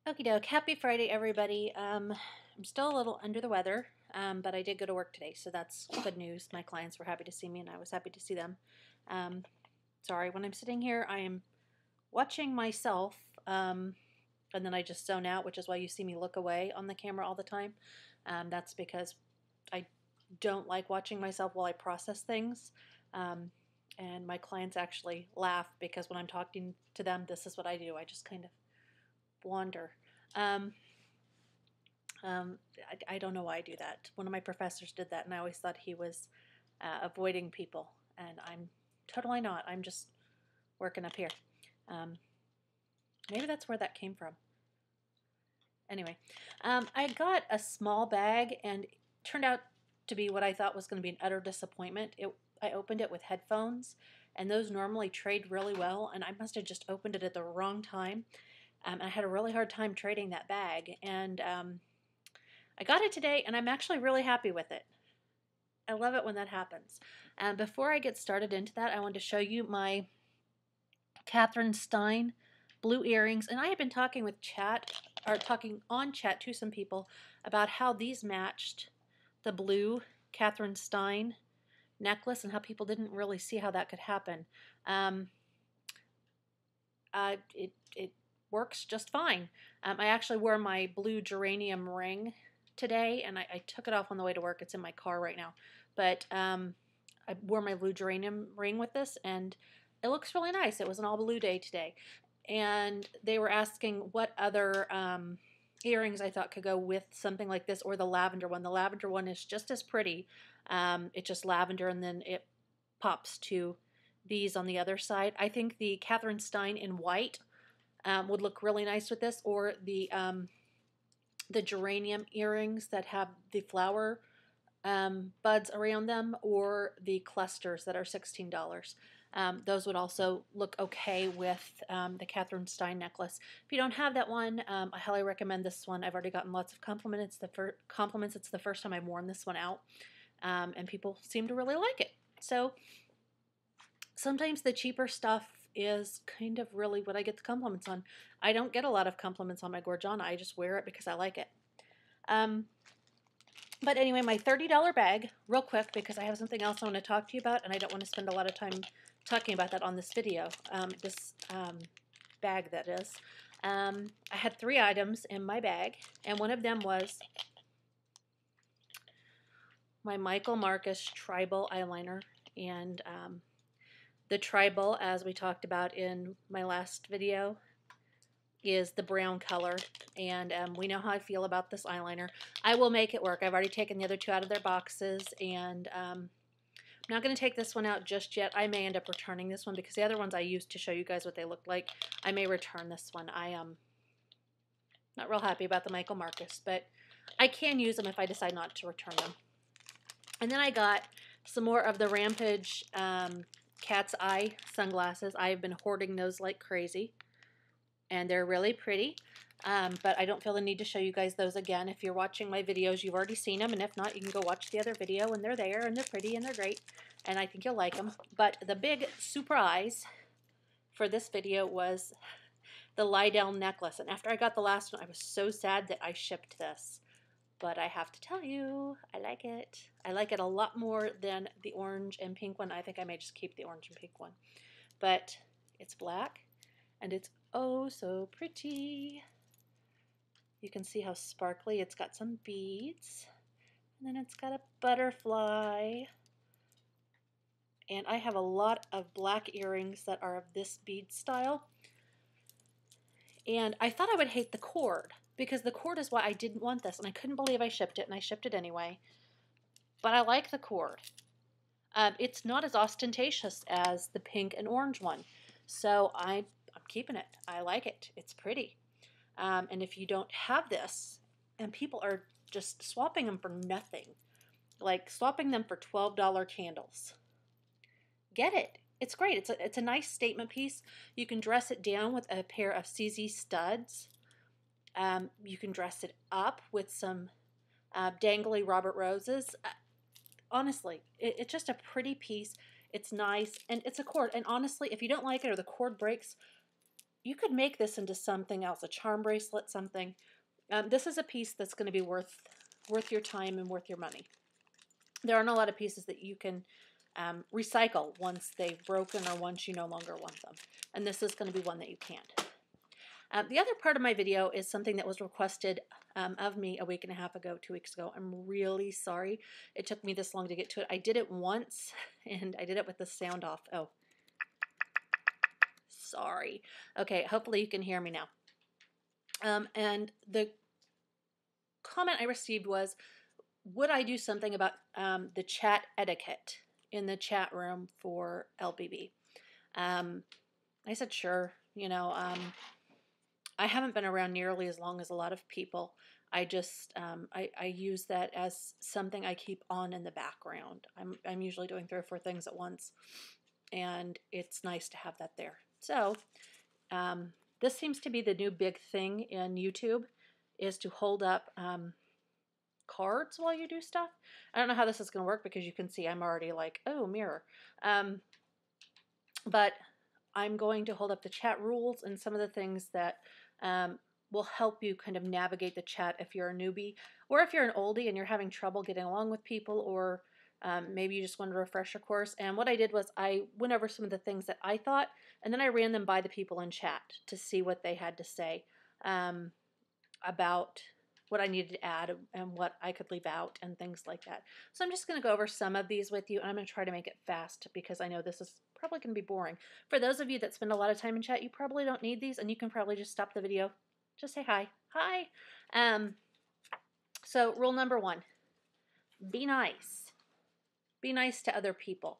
Okie doke. Happy Friday, everybody. I'm still a little under the weather, but I did go to work today, so that's good news. My clients were happy to see me, and I was happy to see them. Sorry, when I'm sitting here, I am watching myself, and then I just zone out, which is why you see me look away on the camera all the time. That's because I don't like watching myself while I process things. And my clients actually laugh because when I'm talking to them, this is what I do. I just kind of wander. I don't know why I do that. One of my professors did that, and I always thought he was avoiding people, and I'm totally not. I'm just working up here. Maybe that's where that came from. Anyway, I got a small bag, and it turned out to be what I thought was going to be an utter disappointment. I opened it with headphones, and those normally trade really well, and I must have just opened it at the wrong time. I had a really hard time trading that bag, and I got it today, and I'm actually really happy with it. I love it when that happens. Before I get started into that, I wanted to show you my Catherine Stein blue earrings, and I have been talking on chat to some people about how these matched the blue Catherine Stein necklace and how people didn't really see how that could happen. It works just fine. I actually wore my blue geranium ring today, and I took it off on the way to work. It's in my car right now. But I wore my blue geranium ring with this, and it looks really nice. It was an all blue day today. And they were asking what other earrings I thought could go with something like this, or the lavender one. The lavender one is just as pretty. It's just lavender, and then it pops to these on the other side. I think the Catherine Stein in white would look really nice with this, or the geranium earrings that have the flower buds around them, or the clusters that are $16. Those would also look okay with the Catherine Stein necklace. If you don't have that one, I highly recommend this one. I've already gotten lots of compliments. It's the first time I've worn this one out, and people seem to really like it. So sometimes the cheaper stuff is kind of really what I get the compliments on. I don't get a lot of compliments on my Gorgiana. I just wear it because I like it. But anyway, my $30 bag, real quick, because I have something else I want to talk to you about, and I don't want to spend a lot of time talking about that on this video, bag that is. I had 3 items in my bag, and one of them was my Michael Marcus Tribal eyeliner, and the Tribal, as we talked about in my last video, is the brown color, and we know how I feel about this eyeliner. I will make it work. I've already taken the other 2 out of their boxes, and I'm not going to take this one out just yet. I may end up returning this one because the other ones I used to show you guys what they look like. I may return this one. I am not real happy about the Michael Marcus, but I can use them if I decide not to return them. And then I got some more of the Rampage Cat's Eye sunglasses. I've been hoarding those like crazy, and they're really pretty, but I don't feel the need to show you guys those again. If you're watching my videos, you've already seen them, and if not, you can go watch the other video, and they're there, and they're pretty, and they're great, and I think you'll like them. But the big surprise for this video was the Lydell necklace, and after I got the last one, I was so sad that I shipped this. But I have to tell you, I like it. I like it a lot more than the orange and pink one. I think I may just keep the orange and pink one. But it's black, and it's oh so pretty. You can see how sparkly. It's got some beads, and then it's got a butterfly. And I have a lot of black earrings that are of this bead style. And I thought I would hate the cord, because the cord is why I didn't want this, and I couldn't believe I shipped it, and I shipped it anyway. But I like the cord. It's not as ostentatious as the pink and orange one, so I'm keeping it. I like it. It's pretty. And if you don't have this, and people are just swapping them for nothing, like swapping them for $12 candles, get it. It's great. It's a nice statement piece. You can dress it down with a pair of CZ studs. You can dress it up with some dangly Robert Roses. Honestly, it's just a pretty piece. It's nice, and it's a cord. And honestly, if you don't like it or the cord breaks, you could make this into something else, a charm bracelet, something. This is a piece that's going to be worth your time and worth your money. There aren't a lot of pieces that you can recycle once they've broken or once you no longer want them. And this is going to be one that you can't. The other part of my video is something that was requested of me a week and a half ago, 2 weeks ago. I'm really sorry it took me this long to get to it. I did it once, and I did it with the sound off. Oh, sorry. Okay, hopefully you can hear me now. And the comment I received was, would I do something about the chat etiquette in the chat room for LBB? I said, sure. You know, I haven't been around nearly as long as a lot of people. I just, I use that as something I keep on in the background. I'm usually doing 3 or 4 things at once, and it's nice to have that there. So, this seems to be the new big thing in YouTube, is to hold up cards while you do stuff. I don't know how this is going to work because you can see I'm already like, oh, mirror. But I'm going to hold up the chat rules and some of the things that will help you kind of navigate the chat if you're a newbie, or if you're an oldie and you're having trouble getting along with people, or maybe you just want to refresh your course. And what I did was I went over some of the things that I thought, and then I ran them by the people in chat to see what they had to say about what I needed to add and what I could leave out and things like that. So I'm just going to go over some of these with you, and I'm going to try to make it fast because I know this is probably going to be boring. For those of you that spend a lot of time in chat, you probably don't need these, and you can probably just stop the video. Just say hi. Hi. So rule number 1, be nice. Be nice to other people.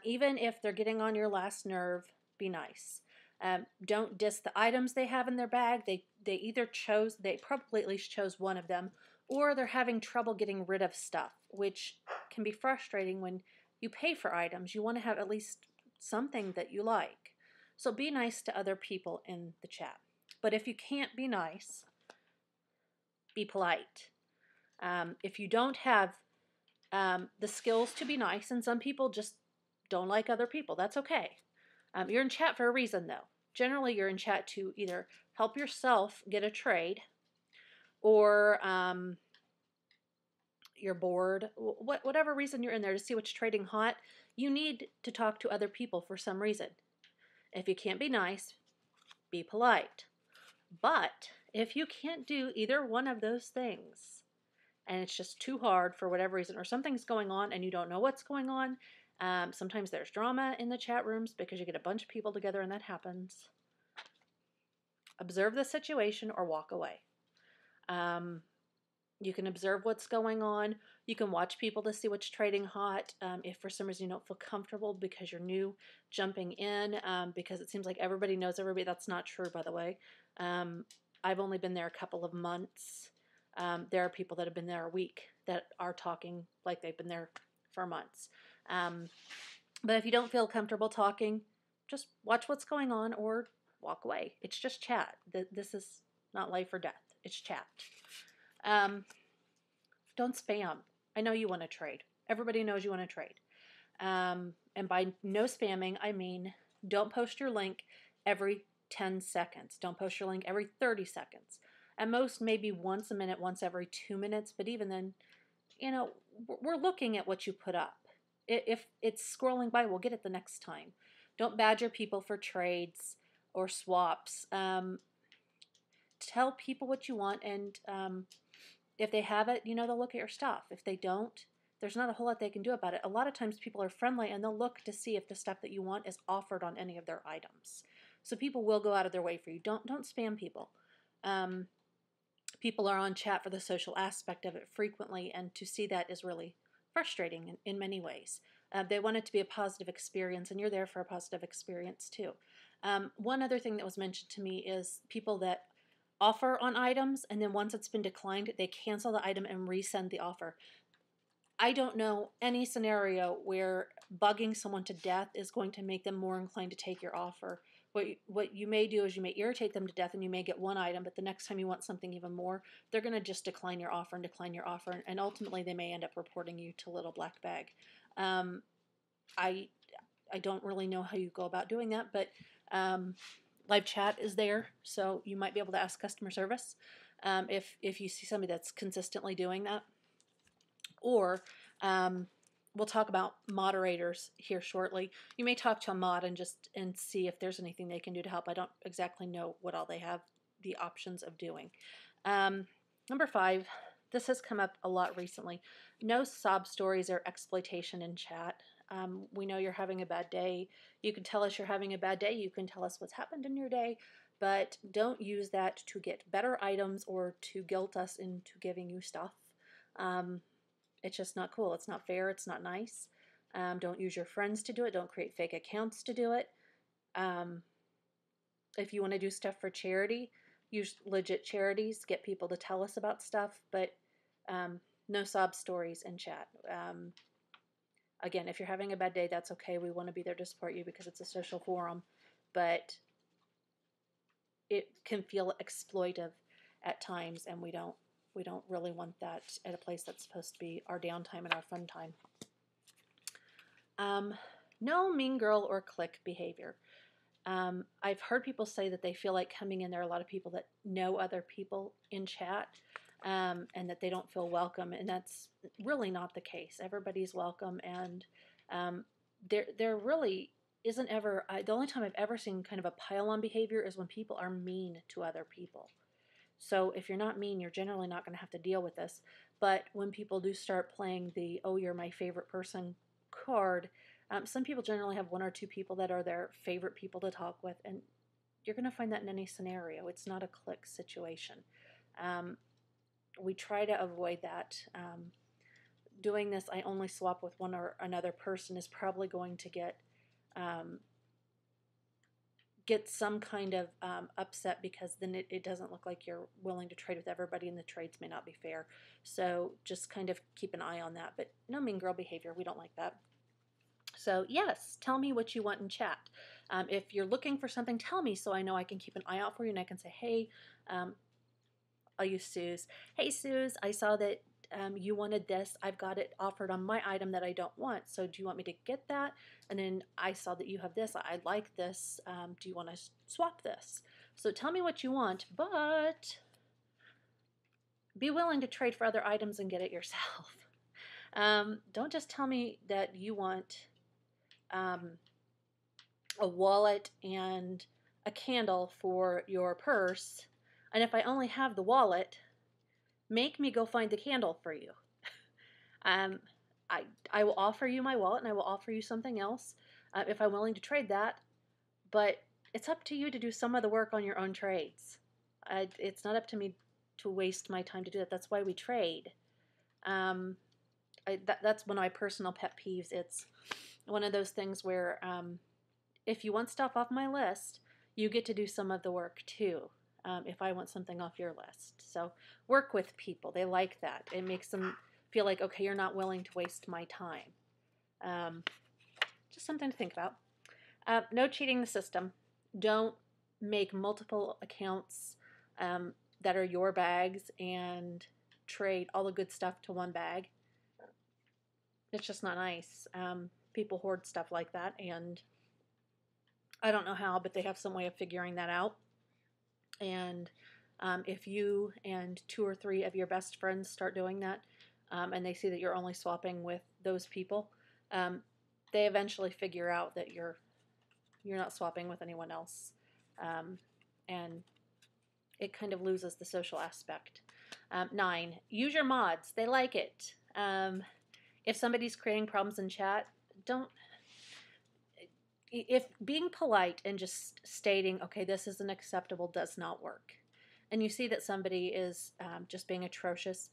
Even if they're getting on your last nerve, be nice. Don't diss the items they have in their bag. They probably at least chose one of them, or they're having trouble getting rid of stuff, which can be frustrating when you pay for items. You want to have at least something that you like. So be nice to other people in the chat. But if you can't be nice, be polite. If you don't have the skills to be nice, and some people just don't like other people, that's okay. You're in chat for a reason, though. Generally, you're in chat to either help yourself get a trade, or you're bored. Whatever reason you're in there to see what's trading hot, you need to talk to other people for some reason. If you can't be nice, be polite. But if you can't do either one of those things, and it's just too hard for whatever reason, or something's going on and you don't know what's going on, sometimes there's drama in the chat rooms because you get a bunch of people together and that happens. Observe the situation or walk away. You can observe what's going on. You can watch people to see what's trading hot. If for some reason you don't feel comfortable because you're new, jumping in because it seems like everybody knows everybody. That's not true, by the way. I've only been there a couple of months. There are people that have been there a week that are talking like they've been there for months. But if you don't feel comfortable talking, just watch what's going on or walk away. It's just chat. This is not life or death. It's chat. Don't spam. I know you want to trade. Everybody knows you want to trade. And by no spamming, I mean don't post your link every 10 seconds. Don't post your link every 30 seconds. At most, maybe once a minute, once every 2 minutes. But even then, you know, we're looking at what you put up. If it's scrolling by, we'll get it the next time. Don't badger people for trades or swaps. Tell people what you want, and if they have it, you know, they'll look at your stuff. If they don't, there's not a whole lot they can do about it. A lot of times people are friendly and they'll look to see if the stuff that you want is offered on any of their items. So people will go out of their way for you. Don't spam people. People are on chat for the social aspect of it frequently, and to see that is really frustrating in many ways. They want it to be a positive experience, and you're there for a positive experience too. One other thing that was mentioned to me is people that offer on items, and then once it's been declined, they cancel the item and resend the offer. I don't know any scenario where bugging someone to death is going to make them more inclined to take your offer. What you may do is you may irritate them to death, and you may get one item, but the next time you want something even more, they're going to just decline your offer, and ultimately they may end up reporting you to Little Black Bag. I don't really know how you go about doing that, but Live chat is there, so you might be able to ask customer service if you see somebody that's consistently doing that. Or we'll talk about moderators here shortly. You may talk to a mod and see if there's anything they can do to help. I don't exactly know what all they have the options of doing. Number 5, this has come up a lot recently. No sob stories or exploitation in chat. We know you're having a bad day. You can tell us you're having a bad day. You can tell us what's happened in your day, but don't use that to get better items or to guilt us into giving you stuff. It's just not cool. It's not fair. It's not nice. Don't use your friends to do it. Don't create fake accounts to do it. If you want to do stuff for charity, use legit charities. Get people to tell us about stuff, but no sob stories in chat. Again, if you're having a bad day, that's okay. We want to be there to support you because it's a social forum, but it can feel exploitive at times, and we don't really want that at a place that's supposed to be our downtime and our fun time. No mean girl or clique behavior. I've heard people say that they feel like coming in, there are a lot of people that know other people in chat, and that they don't feel welcome, and that's really not the case. Everybody's welcome, and there really isn't ever, the only time I've ever seen kind of a pile-on behavior is when people are mean to other people. So if you're not mean, you're generally not going to have to deal with this. But when people do start playing the, oh, you're my favorite person card, some people generally have 1 or 2 people that are their favorite people to talk with, and you're going to find that in any scenario. It's not a clique situation. We try to avoid that. Doing this, I only swap with one or another person, is probably going to get some kind of upset, because then it doesn't look like you're willing to trade with everybody, and the trades may not be fair. So just kind of keep an eye on that. But no mean girl behavior. We don't like that. So yes, tell me what you want in chat. If you're looking for something, tell me so I know I can keep an eye out for you, and I can say, hey, I'll use Suze. Hey, Suze, I saw that you wanted this. I've got it offered on my item that I don't want. So do you want me to get that? And then I saw that you have this. I like this. Do you want to swap this? So tell me what you want, but be willing to trade for other items and get it yourself. Don't just tell me that you want a wallet and a candle for your purse, and if I only have the wallet, make me go find the candle for you. I will offer you my wallet, and I will offer you something else if I'm willing to trade that, but it's up to you to do some of the work on your own trades. It's not up to me to waste my time to do that. That's why we trade. That's one of my personal pet peeves. It's one of those things where if you want stuff off my list, you get to do some of the work too. If I want something off your list. So work with people. They like that. It makes them feel like, okay, you're not willing to waste my time. Just something to think about. No cheating the system. Don't make multiple accounts that are your bags and trade all the good stuff to one bag. It's just not nice. People hoard stuff like that, and I don't know how, but they have some way of figuring that out. And if you and 2 or 3 of your best friends start doing that, and they see that you're only swapping with those people, they eventually figure out that you're not swapping with anyone else, and it kind of loses the social aspect. 9, use your mods. They like it. If somebody's creating problems in chat, if being polite and just stating, okay, this isn't acceptable, does not work, and you see that somebody is just being atrocious,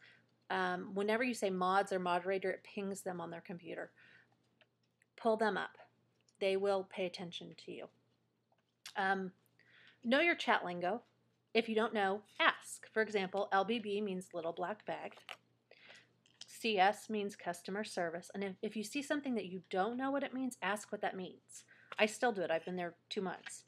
whenever you say mods or moderator, it pings them on their computer. Pull them up. They will pay attention to you. Know your chat lingo. If you don't know, ask. For example, LBB means little black bag. CS means customer service. And if you see something that you don't know what it means, ask what that means. I still do it. I've been there 2 months.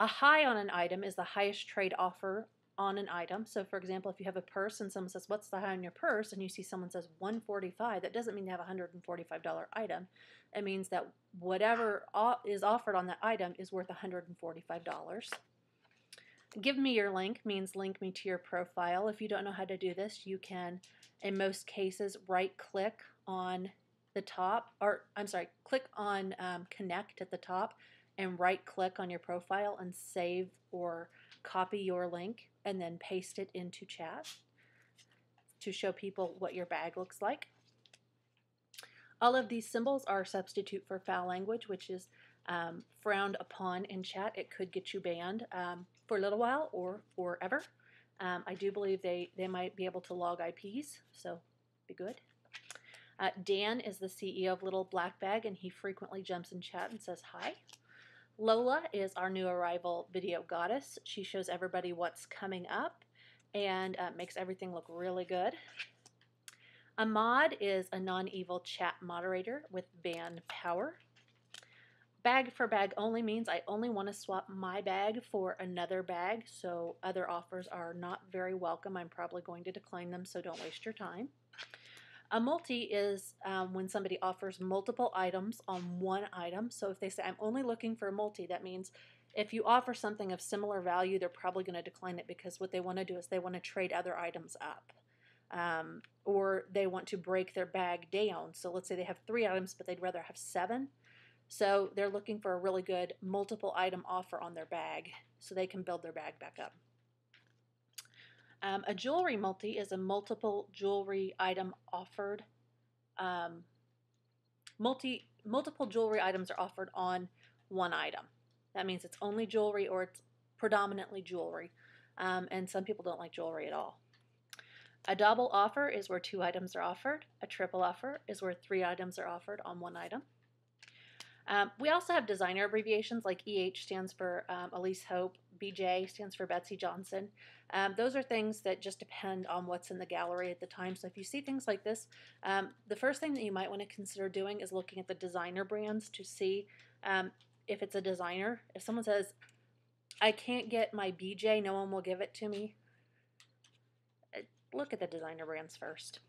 A high on an item is the highest trade offer on an item. So for example, if you have a purse and someone says, what's the high on your purse? And you see someone says $145, that doesn't mean they have a $145 item. It means that whatever is offered on that item is worth $145. Give me your link means link me to your profile. If you don't know how to do this, you can, in most cases, right-click on the top, or I'm sorry, click on connect at the top and right-click on your profile and save or copy your link and then paste it into chat to show people what your bag looks like. All of these symbols are a substitute for foul language, which is frowned upon in chat. It could get you banned for a little while or forever. I do believe they might be able to log IPs, so be good. Dan is the CEO of Little Black Bag, and he frequently jumps in chat and says hi. Lola is our new arrival video goddess. She shows everybody what's coming up and makes everything look really good. Ahmad is a non-evil chat moderator with ban power. Bag for bag only means I only want to swap my bag for another bag, so other offers are not very welcome. I'm probably going to decline them, so don't waste your time. A multi is when somebody offers multiple items on one item. So if they say, I'm only looking for a multi, that means if you offer something of similar value, they're probably going to decline it because what they want to do is they want to trade other items up. Or they want to break their bag down. So let's say they have 3 items, but they'd rather have 7. So they're looking for a really good multiple item offer on their bag so they can build their bag back up. A jewelry multi is a multiple jewelry item offered. Multiple jewelry items are offered on one item. That means it's only jewelry or it's predominantly jewelry. And some people don't like jewelry at all. A double offer is where 2 items are offered. A triple offer is where 3 items are offered on one item. We also have designer abbreviations like EH stands for Elise Hope, BJ stands for Betsy Johnson. Those are things that just depend on what's in the gallery at the time. So if you see things like this, the first thing that you might want to consider doing is looking at the designer brands to see if it's a designer. If someone says, I can't get my BJ, no one will give it to me, look at the designer brands first.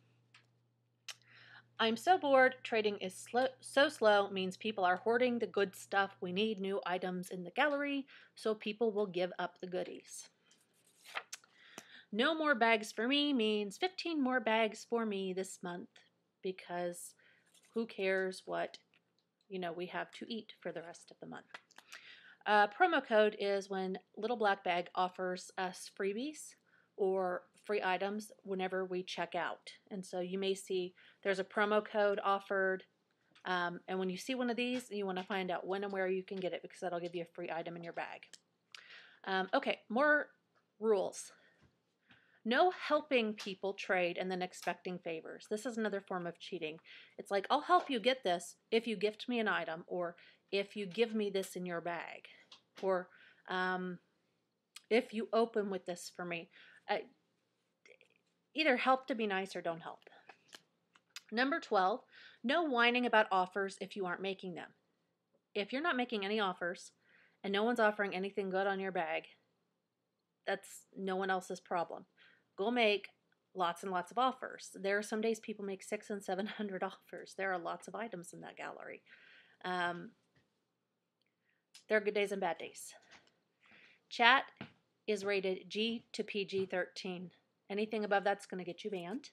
I'm so bored, trading is so slow means people are hoarding the good stuff. We need new items in the gallery so people will give up the goodies. No more bags for me means 15 more bags for me this month because who cares what we have to eat for the rest of the month. Promo code is when Little Black Bag offers us freebies or free items whenever we check out. And so you may see there's a promo code offered, and when you see one of these, you want to find out when and where you can get it because that'll give you a free item in your bag. Okay, more rules. No helping people trade and then expecting favors. This is another form of cheating. It's like, I'll help you get this if you gift me an item, or if you give me this in your bag, or if you open with this for me. Either help to be nice or don't help. Number 12, no whining about offers if you aren't making them. If you're not making any offers and no one's offering anything good on your bag, that's no one else's problem. Go make lots and lots of offers. There are some days people make 600 and 700 offers. There are lots of items in that gallery. There are good days and bad days. Chat is rated G to PG-13. Anything above that's going to get you banned.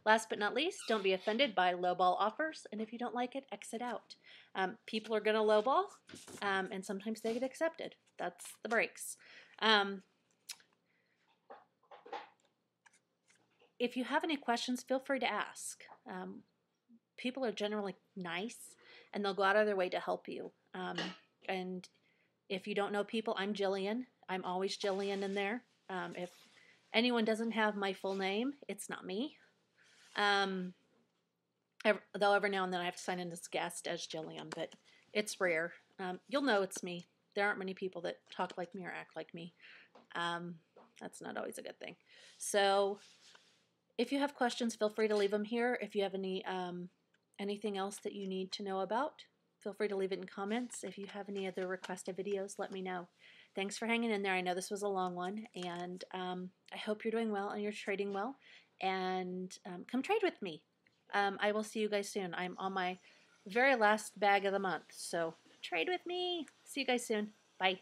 Last but not least, don't be offended by lowball offers, and if you don't like it, exit out. People are going to lowball, and sometimes they get accepted. That's the breaks. If you have any questions, feel free to ask. People are generally nice, and they'll go out of their way to help you. And if you don't know people, I'm Jillian. I'm always Jillian in there. If anyone doesn't have my full name, it's not me. Though every now and then I have to sign in as guest as Jillian, but it's rare. You'll know it's me. There aren't many people that talk like me or act like me. That's not always a good thing. So if you have questions, feel free to leave them here. If you have any anything else that you need to know about, feel free to leave it in comments. If you have any other requested videos, let me know. Thanks for hanging in there. I know this was a long one, and I hope you're doing well and you're trading well. And come trade with me. I will see you guys soon. I'm on my very last bag of the month, so trade with me. See you guys soon. Bye.